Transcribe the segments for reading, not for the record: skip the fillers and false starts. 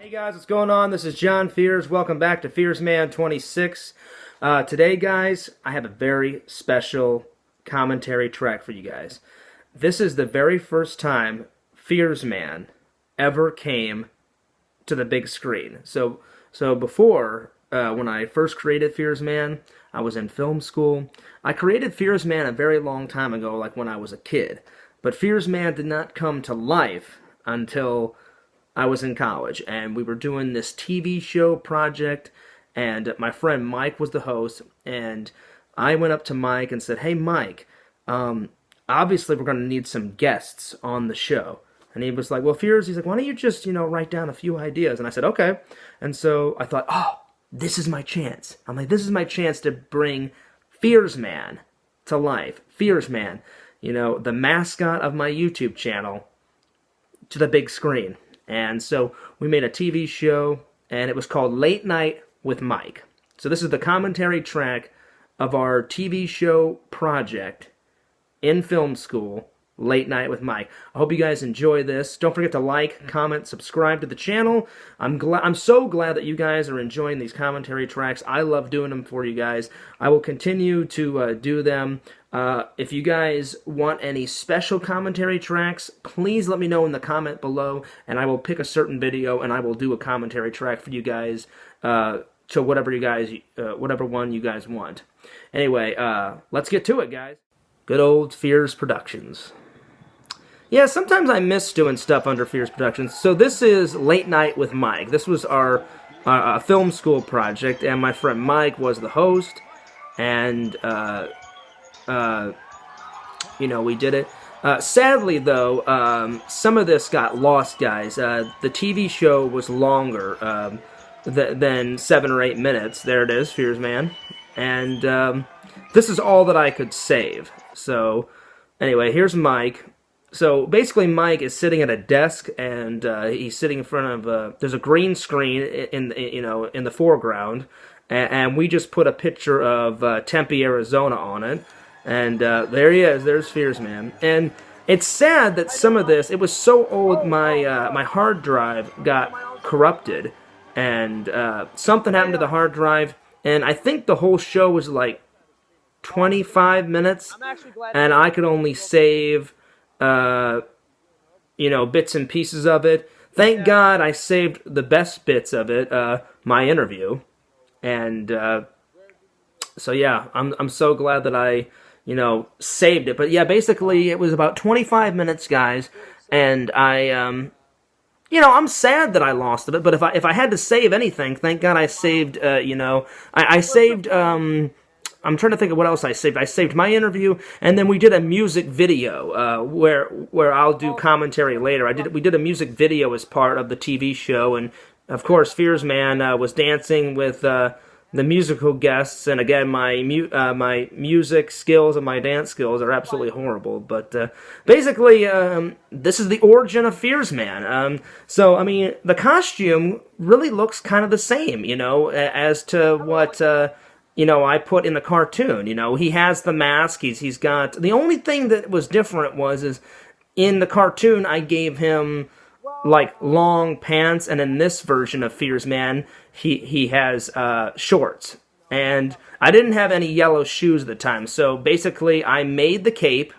Hey guys, what's going on? This is John Fears. Welcome back to Fearsman 26. Today, guys, I have a very special commentary track for you guys. This is the very first time Fearsman ever came to the big screen. So before, when I first created Fearsman, I was in film school. I created Fearsman a very long time ago, like when I was a kid. But Fearsman did not come to life until I was in college, and we were doing this TV show project, and my friend Mike was the host, and I went up to Mike and said, "Hey Mike, obviously we're going to need some guests on the show." And he was like, "Well, Fears," he's like, "why don't you just, write down a few ideas?" And I said, "Okay." And so I thought, oh, this is my chance. I'm like, this is my chance to bring Fearsman to life. Fearsman, the mascot of my YouTube channel, to the big screen. And so we made a TV show, and it was called Late Night with Mike. So this is the commentary track of our TV show project in film school, Late Night with Mike. I hope you guys enjoy this. Don't forget to like, comment, subscribe to the channel. I'm so glad that you guys are enjoying these commentary tracks. I love doing them for you guys. I will continue to do them. If you guys want any special commentary tracks, please let me know in the comment below, and I will pick a certain video and I will do a commentary track for you guys to whatever one you guys want. Anyway, let's get to it, guys. Good old Fears Productions. Yeah, sometimes I miss doing stuff under Fears Productions. So this is Late Night with Mike. This was our film school project, and my friend Mike was the host, and we did it. Sadly, though, some of this got lost, guys. The TV show was longer than 7 or 8 minutes. There it is, Fearsman. And this is all that I could save. So, anyway, here's Mike. So, basically, Mike is sitting at a desk, and he's sitting in front of there's a green screen in the foreground, and we just put a picture of Tempe, Arizona on it. And there he is. There's Fearsman. And it's sad that some of this, it was so old, my hard drive got corrupted, and something happened to the hard drive, and I think the whole show was like 25 minutes, and I could only save bits and pieces of it. Thank God I saved the best bits of it, my interview, and so yeah, I'm so glad that I saved it. But yeah, basically it was about 25 minutes, guys, and I'm sad that I lost it. But if I had to save anything, thank God I saved. I saved. I'm trying to think of what else I saved. I saved my interview, and then we did a music video where I'll do commentary later. We did a music video as part of the TV show, and of course, Fearsman was dancing with the musical guests, and again, my music skills and my dance skills are absolutely horrible. But basically, this is the origin of Fears Man. So I mean, the costume really looks kind of the same, as to what I put in the cartoon. He has the mask. He's got the only thing that was different is in the cartoon I gave him like long pants, and in this version of Fears Man, he has shorts. And I didn't have any yellow shoes at the time, so basically I made the cape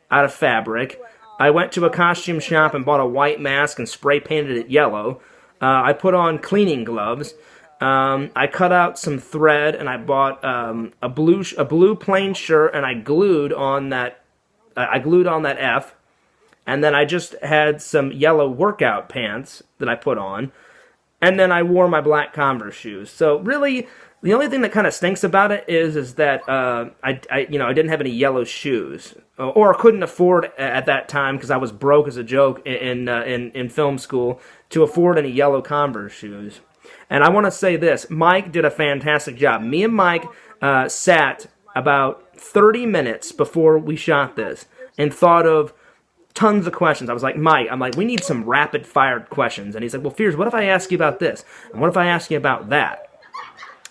out of fabric. I went to a costume shop and bought a white mask and spray painted it yellow. I put on cleaning gloves. I cut out some thread and I bought a blue plain shirt, and I glued on that F. And then I just had some yellow workout pants that I put on. And then I wore my black Converse shoes. So really, the only thing that kind of stinks about it is that I didn't have any yellow shoes, or couldn't afford at that time because I was broke as a joke in film school to afford any yellow Converse shoes. And I want to say this: Mike did a fantastic job. Me and Mike sat about 30 minutes before we shot this and thought of tons of questions. I was like, Mike, we need some rapid-fire questions. And he's like, well, Fears, what if I ask you about this? And what if I ask you about that?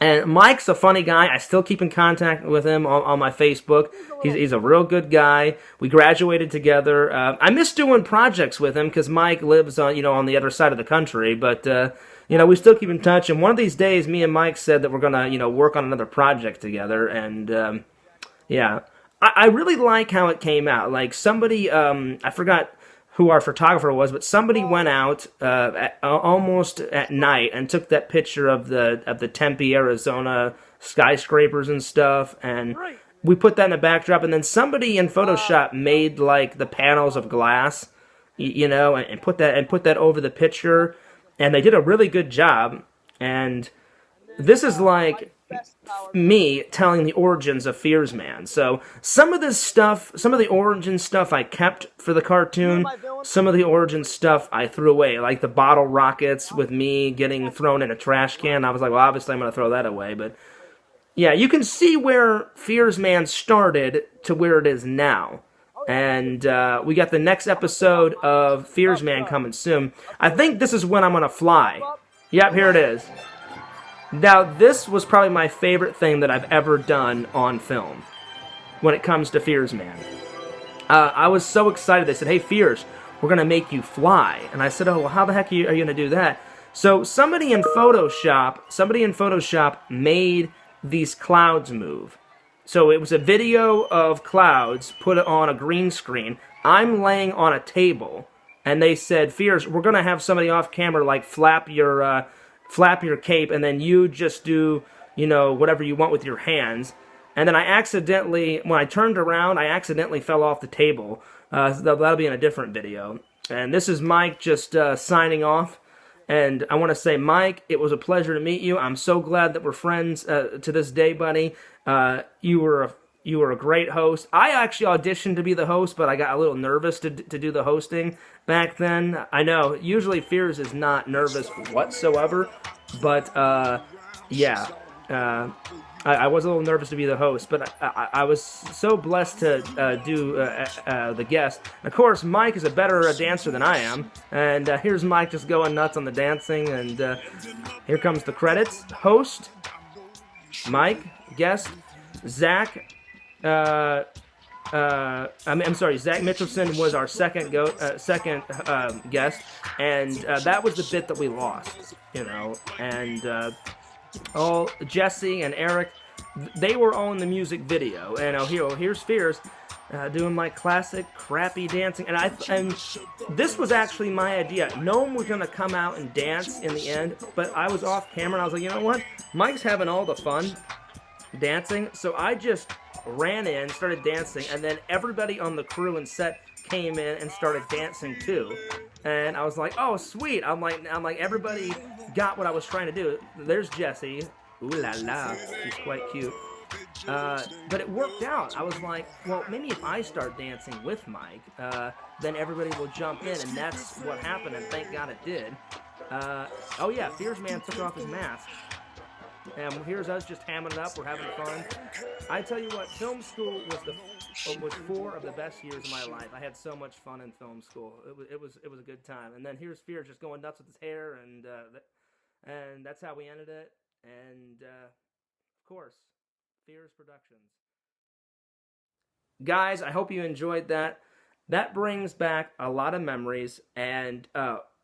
And Mike's a funny guy. I still keep in contact with him on my Facebook. He's a real good guy. We graduated together. I miss doing projects with him because Mike lives on the other side of the country. But, we still keep in touch. And one of these days, me and Mike said that we're going to, work on another project together. And, yeah. I really like how it came out. Like somebody, I forgot who our photographer was, but somebody went out almost at night and took that picture of the Tempe, Arizona skyscrapers and stuff, and we put that in the backdrop. And then somebody in Photoshop made like the panels of glass, and put that over the picture, and they did a really good job. And this is like me telling the origins of Fears Man. So some of this stuff, some of the origin stuff I kept for the cartoon, some of the origin stuff I threw away, like the bottle rockets with me getting thrown in a trash can. I was like, well, obviously I'm going to throw that away. But yeah, you can see where Fears Man started to where it is now. And we got the next episode of Fears Man coming soon. I think this is when I'm going to fly. Yep, here it is. Now, this was probably my favorite thing that I've ever done on film when it comes to Fears Man. I was so excited. They said, hey, Fears, we're going to make you fly. And I said, oh, well, how the heck are you going to do that? So somebody in Photoshop made these clouds move. So it was a video of clouds put on a green screen. I'm laying on a table, and they said, Fears, we're going to have somebody off camera, like, flap your cape, and then you just do, whatever you want with your hands. And then when I turned around, I accidentally fell off the table. So that'll be in a different video. And this is Mike just signing off. And I want to say, Mike, it was a pleasure to meet you. I'm so glad that we're friends to this day, buddy. You were a great host. I actually auditioned to be the host, but I got a little nervous to do the hosting back then. I know, usually Fears is not nervous whatsoever, but yeah, I was a little nervous to be the host, but I was so blessed to do the guest. Of course, Mike is a better dancer than I am, and here's Mike just going nuts on the dancing, and here comes the credits. Host, Mike. Guest, Zach. I'm sorry, Zach Mitchelson was our second guest, and that was the bit that we lost, and Jesse and Eric, they were all in the music video, and here's Fears doing my classic crappy dancing, and this was actually my idea. No one was gonna come out and dance in the end, but I was off camera and I was like, you know what? Mike's having all the fun dancing, so I just ran in, started dancing, and then everybody on the crew and set came in and started dancing too. And I was like, oh sweet. I'm like everybody got what I was trying to do. There's Jessie. Ooh la la. She's quite cute. But it worked out. I was like, well, maybe if I start dancing with Mike, then everybody will jump in, and that's what happened, and thank God it did. Oh yeah, Fears Man took off his mask. And here's us just hamming it up. We're having fun. I tell you what, film school was 4 of the best years of my life. I had so much fun in film school. It was a good time. And then here's Fear just going nuts with his hair, and that's how we ended it. And of course, Fears Productions. Guys, I hope you enjoyed that. That brings back a lot of memories. And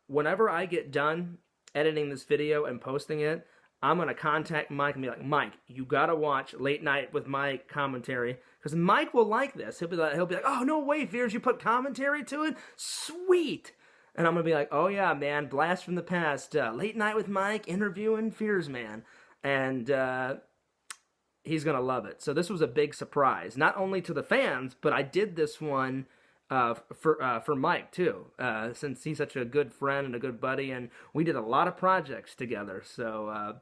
whenever I get done editing this video and posting it, I'm going to contact Mike and be like, Mike, you got to watch Late Night with Mike commentary. Because Mike will like this. He'll be like, oh, no way, Fears, you put commentary to it? Sweet. And I'm going to be like, oh, yeah, man, blast from the past. Late Night with Mike, interviewing Fears Man. And he's going to love it. So this was a big surprise. Not only to the fans, but I did this one for Mike, too. Since he's such a good friend and a good buddy. And we did a lot of projects together. So,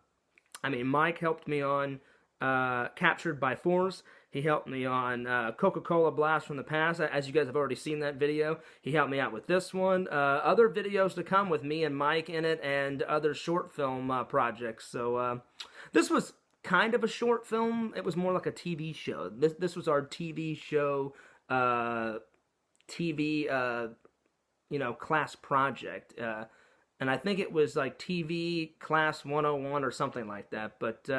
I mean, Mike helped me on Captured by Force. He helped me on Coca-Cola Blast from the Past. As you guys have already seen that video. He helped me out with this one. Other videos to come with me and Mike in it, and other short film projects. So this was kind of a short film. It was more like a TV show. This was our TV show, class project. And I think it was like TV Class 101 or something like that. But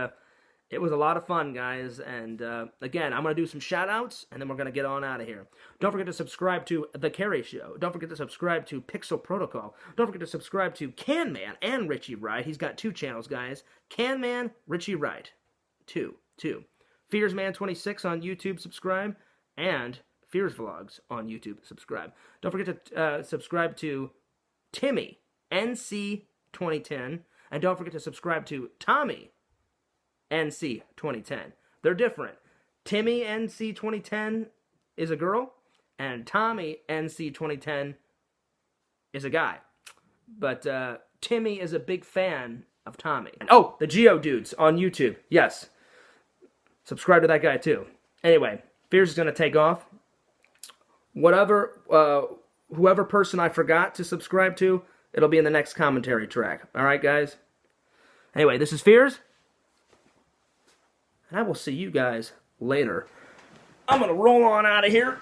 it was a lot of fun, guys. And again, I'm going to do some shout-outs, and then we're going to get on out of here. Don't forget to subscribe to The Carrie Show. Don't forget to subscribe to Pixel Protocol. Don't forget to subscribe to Can Man and Richie Wright. He's got 2 channels, guys. Can Man, Richie Wright. 2. Fears Man 26 on YouTube, subscribe. And Fears Vlogs on YouTube, subscribe. Don't forget to subscribe to Timmy NC 2010, and don't forget to subscribe to Tommy NC 2010. They're different. Timmy NC 2010 is a girl, and Tommy NC 2010 is a guy. But Timmy is a big fan of Tommy. And, oh, the Geodudes on YouTube. Yes. Subscribe to that guy too. Anyway, Fears is going to take off. Whoever person I forgot to subscribe to, it'll be in the next commentary track. Alright, guys? Anyway, this is Fears. And I will see you guys later. I'm going to roll on out of here.